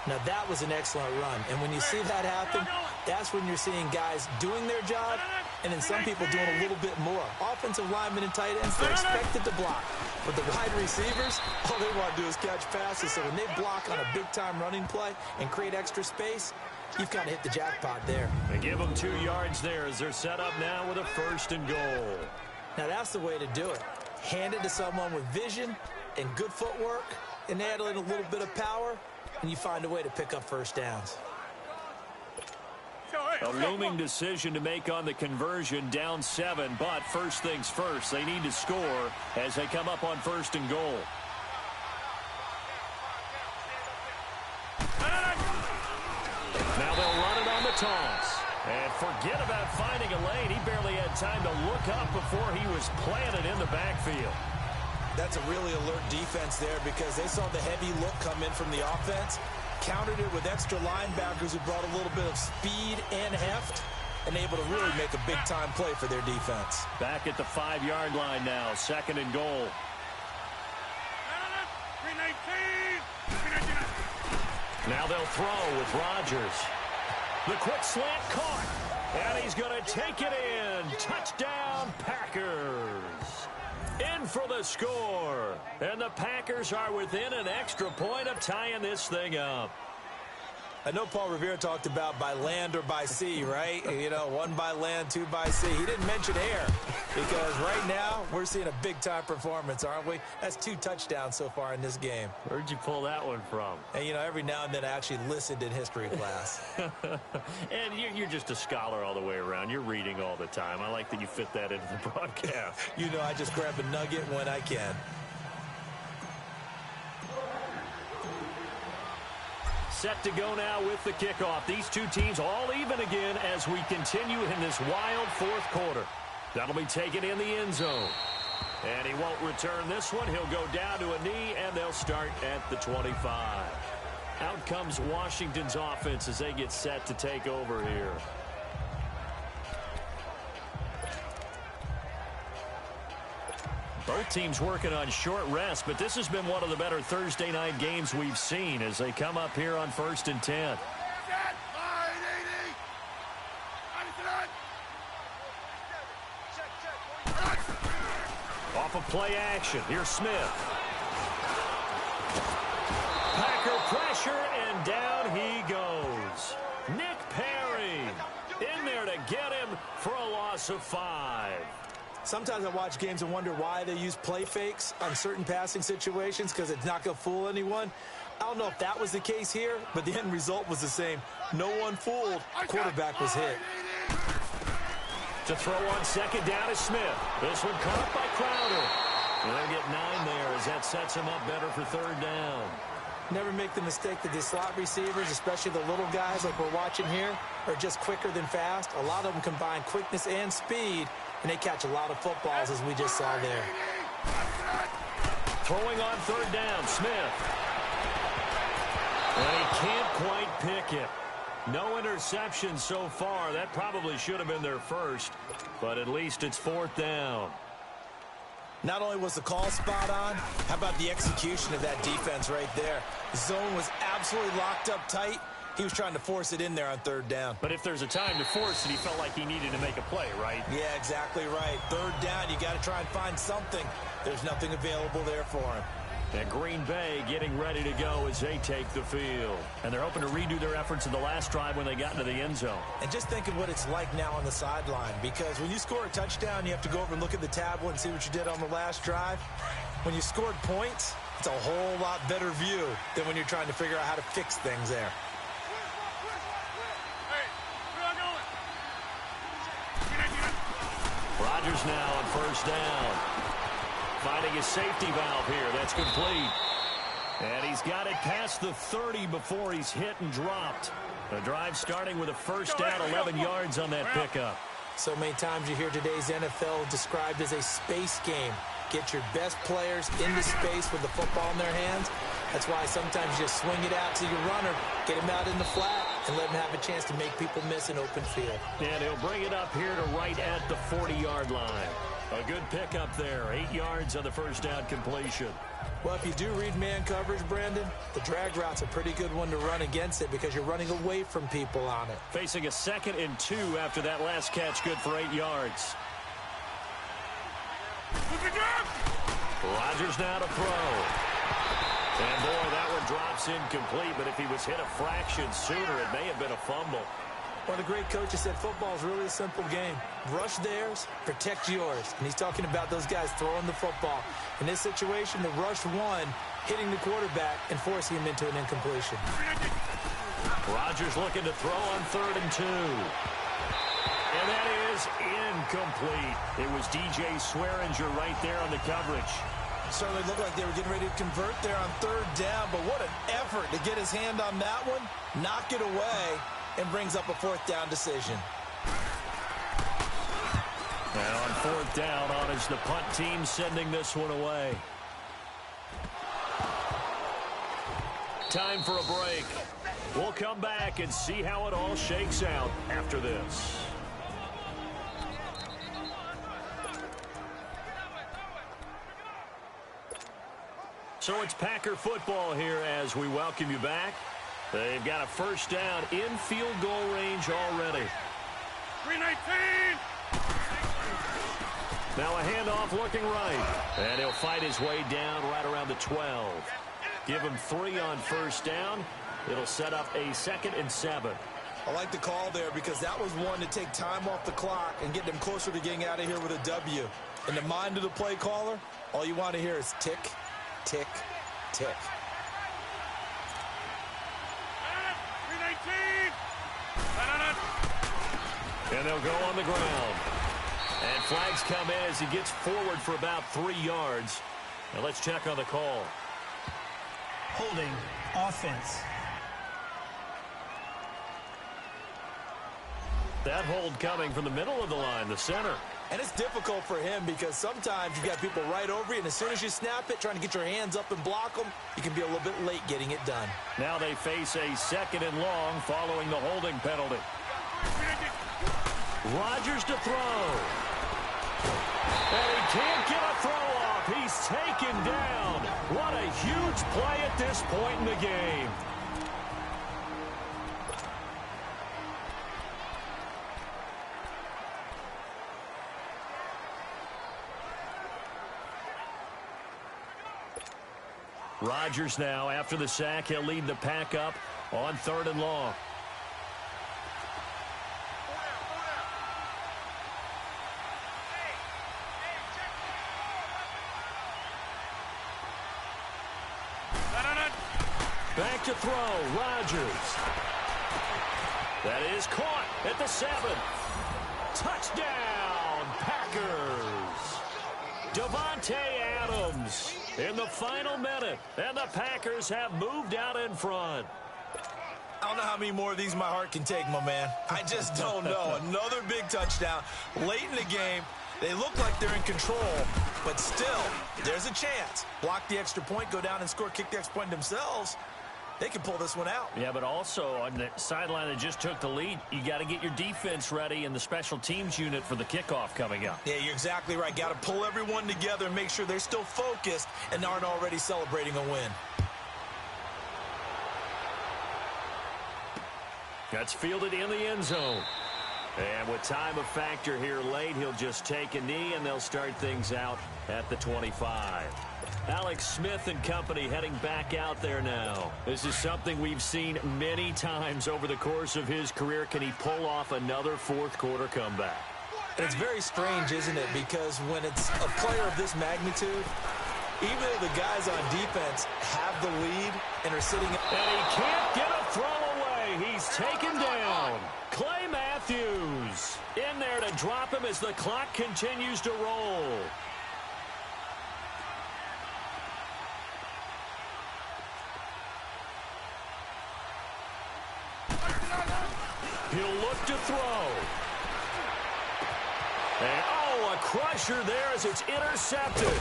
Now, that was an excellent run. And when you see that happen, that's when you're seeing guys doing their job and then some people doing a little bit more. Offensive linemen and tight ends, they're expected to block. But the wide receivers, all they want to do is catch passes. So when they block on a big-time running play and create extra space, you've got to hit the jackpot there. They give them 2 yards there as they're set up now with a 1st and goal. Now, that's the way to do it. Hand it to someone with vision and good footwork and add in a little bit of power, and you find a way to pick up first downs. A looming decision to make on the conversion, down 7, but first things first, they need to score as they come up on 1st and goal. Now they'll run it on the toss. And forget about finding a lane. He barely had time to look up before he was planted in the backfield. That's a really alert defense there because they saw the heavy look come in from the offense, countered it with extra linebackers who brought a little bit of speed and heft, and able to really make a big-time play for their defense. Back at the 5-yard line now, 2nd and goal. Now they'll throw with Rodgers. The quick slant caught, and he's going to take it in. Touchdown, Packers. In for the score, and the Packers are within an extra point of tying this thing up. I know Paul Revere talked about by land or by sea, right? You know, 1 by land, 2 by sea. He didn't mention air because right now we're seeing a big-time performance, aren't we? That's 2 touchdowns so far in this game. Where'd you pull that one from? And, you know, every now and then I actually listened in history class. And you're just a scholar all the way around. You're reading all the time. I like that you fit that into the broadcast. You know, I just grab a nugget when I can. Set to go now with the kickoff. These 2 teams all even again as we continue in this wild 4th quarter. That'll be taken in the end zone. And he won't return this one. He'll go down to a knee, and they'll start at the 25. Out comes Washington's offense as they get set to take over here. Both teams working on short rest, but this has been one of the better Thursday night games we've seen as they come up here on 1st and 10. Off of play action. Here's Smith. Packer pressure, and down he goes. Nick Perry in there to get him for a loss of 5. Sometimes I watch games and wonder why they use play fakes on certain passing situations because it's not going to fool anyone. I don't know if that was the case here, but the end result was the same. No one fooled. Quarterback was hit. To throw on 2nd down is Smith. This one caught by Crowder. And they'll get 9 there as that sets him up better for 3rd down. Never make the mistake that the slot receivers, especially the little guys like we're watching here, are just quicker than fast. A lot of them combine quickness and speed, and they catch a lot of footballs, as we just saw there. Throwing on 3rd down, Smith. And he can't quite pick it. No interception so far. That probably should have been their first, but at least it's 4th down. Not only was the call spot on, how about the execution of that defense right there? The zone was absolutely locked up tight. He was trying to force it in there on 3rd down. But if there's a time to force it, he felt like he needed to make a play, right? Yeah, exactly right. 3rd down, you got to try and find something. There's nothing available there for him. And Green Bay getting ready to go as they take the field. And they're hoping to redo their efforts in the last drive when they got into the end zone. And just think of what it's like now on the sideline, because when you score a touchdown, you have to go over and look at the tablet and see what you did on the last drive. When you scored points, it's a whole lot better view than when you're trying to figure out how to fix things there. Rodgers now on 1st down. Finding a safety valve here. That's complete. And he's got it past the 30 before he's hit and dropped. The drive starting with a 1st down, 11 yards on that pickup. So many times you hear today's NFL described as a space game. Get your best players into space with the football in their hands. That's why sometimes you just swing it out to your runner, get him out in the flat, and let him have a chance to make people miss an open field. And he'll bring it up here to right at the 40-yard line. A good pickup there. 8 yards on the first down completion. Well, if you do read man coverage, Brandon, the drag route's a pretty good one to run against it because you're running away from people on it. Facing a 2nd and 2 after that last catch, good for 8 yards. Rodgers now to throw. And, boy, that one drops incomplete, but if he was hit a fraction sooner, it may have been a fumble. One of the great coaches said football is really a simple game. Rush theirs, protect yours. And he's talking about those guys throwing the football. In this situation, the rush one, hitting the quarterback and forcing him into an incompletion. Rodgers looking to throw on 3rd and 2. And that is incomplete. It was DJ Swearinger right there on the coverage. Certainly looked like they were getting ready to convert there on 3rd down, but what an effort to get his hand on that one, knock it away, and brings up a 4th down decision. And on 4th down, on is the punt team sending this one away. Time for a break. We'll come back and see how it all shakes out after this. So it's Packer football here as we welcome you back. They've got a first down in field goal range already. 319! Now a handoff looking right. And he'll fight his way down right around the 12. Give him 3 on first down. It'll set up a 2nd and 7. I like the call there because that was one to take time off the clock and get them closer to getting out of here with a W. In the mind of the play caller, all you want to hear is tick, tick, tick. 319! And they'll go on the ground. And flags come in as he gets forward for about 3 yards. Now let's check on the call. Holding offense. That hold coming from the middle of the line, the center. And it's difficult for him because sometimes you've got people right over you, and as soon as you snap it, trying to get your hands up and block them, you can be a little bit late getting it done. Now they face a 2nd and long following the holding penalty. Rodgers to throw. And he can't get a throw off. He's taken down. What a huge play at this point in the game. Rodgers now, after the sack, he'll lead the pack up on 3rd and long. Back to throw, Rodgers. That is caught at the 7. Touchdown, Packers. Davante Adams in the final minute, and the Packers have moved out in front. I don't know how many more of these my heart can take, my man. I just don't know. Another big touchdown late in the game. They look like they're in control, but still, there's a chance. Block the extra point, go down and score, kick the extra point themselves. They can pull this one out. Yeah, but also on the sideline that just took the lead, you got to get your defense ready and the special teams unit for the kickoff coming up. Yeah, you're exactly right. Got to pull everyone together and make sure they're still focused and aren't already celebrating a win. That's fielded in the end zone. And with time of factor here late, he'll just take a knee, and they'll start things out at the 25. Alex Smith and company heading back out there now. This is something we've seen many times over the course of his career. Can he pull off another fourth-quarter comeback? It's very strange, isn't it? Because when it's a player of this magnitude, even if the guys on defense have the lead and are sitting... And he can't get a throw away. He's taken down. Clay Matthews in there to drop him as the clock continues to roll. He'll look to throw. And, oh, a crusher there as it's intercepted.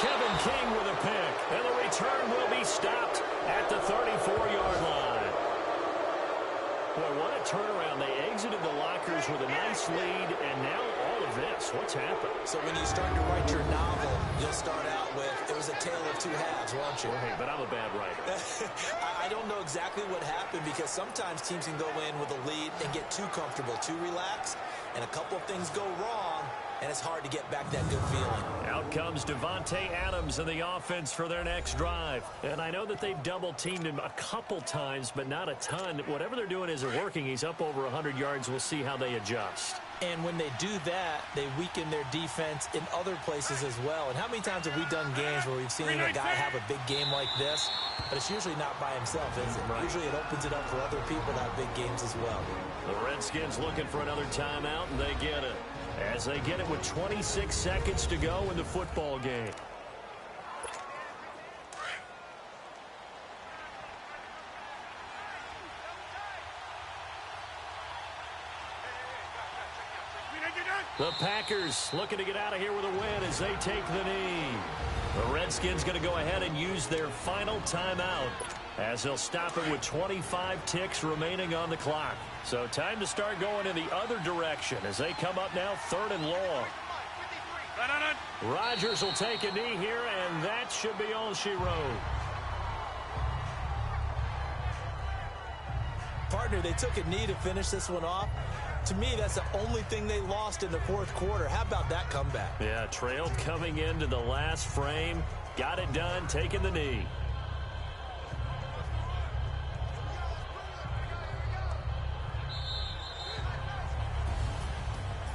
Kevin King with a pick. And the return will be stopped at the 34-yard line. Boy, what a turnaround. They exited the lockers with a nice lead, and now all of this? What's happened? So when you start to write your novel, you'll start out with, it was a tale of two halves, won't you? Hey, but I'm a bad writer. I don't know exactly what happened because sometimes teams can go in with a lead and get too comfortable, too relaxed, and a couple of things go wrong, and it's hard to get back that good feeling. Out comes Devontae Adams in the offense for their next drive. And I know that they've double-teamed him a couple times, but not a ton. Whatever they're doing isn't working. He's up over 100 yards. We'll see how they adjust. And when they do that, they weaken their defense in other places as well. And how many times have we done games where we've seen a guy have a big game like this, but it's usually not by himself, is it? Right. Usually it opens it up for other people to have big games as well. The Redskins looking for another timeout, and they get it. As they get it with 26 seconds to go in the football game. The Packers looking to get out of here with a win as they take the knee. The Redskins going to go ahead and use their final timeout as they'll stop it with 25 ticks remaining on the clock. So time to start going in the other direction as they come up now 3rd and long. Rodgers will take a knee here, and that should be all she wrote. Partner, they took a knee to finish this one off. To me, that's the only thing they lost in the 4th quarter. How about that comeback? Yeah, trailed coming into the last frame. Got it done, taking the knee.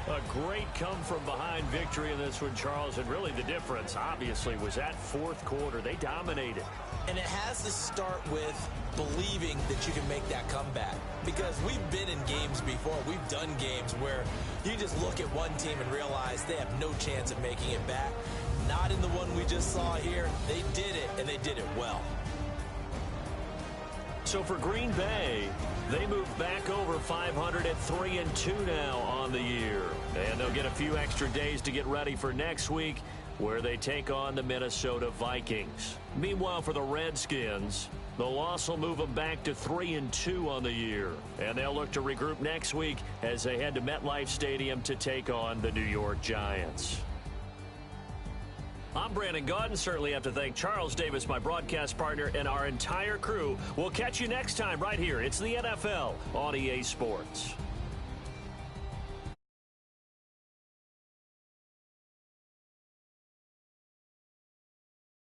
A great come-from-behind victory in this one, Charles. And really the difference, obviously, was that 4th quarter. They dominated. And it has to start with believing that you can make that comeback. Because we've been in games before. We've done games where you just look at one team and realize they have no chance of making it back. Not in the one we just saw here. They did it, and they did it well. So for Green Bay, they move back over 500 at 3-2 now on the year. And they'll get a few extra days to get ready for next week, where they take on the Minnesota Vikings. Meanwhile, for the Redskins, the loss will move them back to 3-2 on the year. And they'll look to regroup next week as they head to MetLife Stadium to take on the New York Giants. I'm Brandon Gaudin. Certainly have to thank Charles Davis, my broadcast partner, and our entire crew. We'll catch you next time right here. It's the NFL on EA Sports.